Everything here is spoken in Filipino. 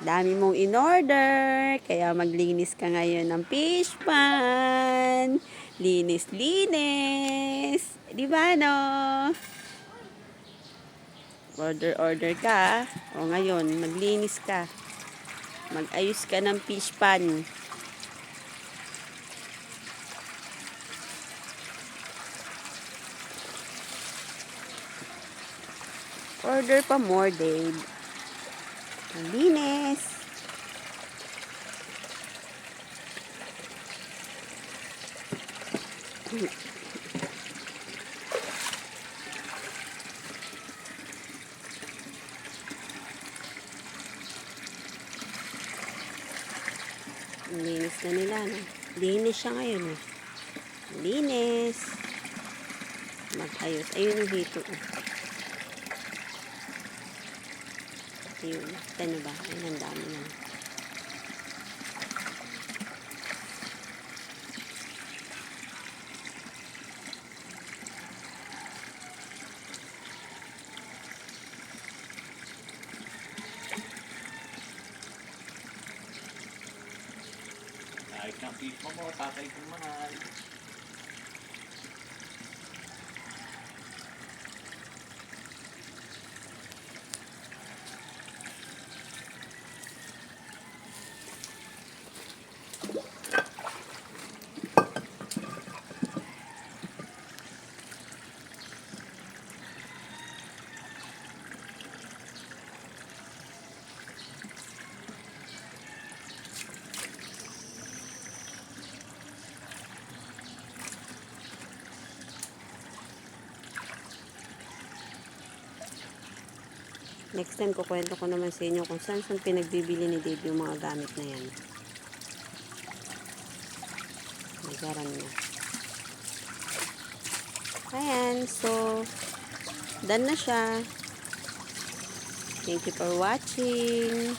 Dami mong in-order, kaya maglinis ka ngayon ng fish pan. Linis-linis. Di ba, no? Order ka. O ngayon, maglinis ka. Mag-ayos ka ng fish pan. Order pa more, Dave. Maglinis. Linis na nila, no? Linis siya ngayon, eh. Linis. Mag-ayos. Ayun yung hito, oh. Ayun. Kita nyo ba? Ayun, ang dami na. Kahit ng fish mo, tatay kong mahal. Next time, kukwento ko naman sa inyo kung saan pinagbibili ni Dave yung mga gamit na yan. Nagaran na. Ayan, so, done na siya. Thank you for watching.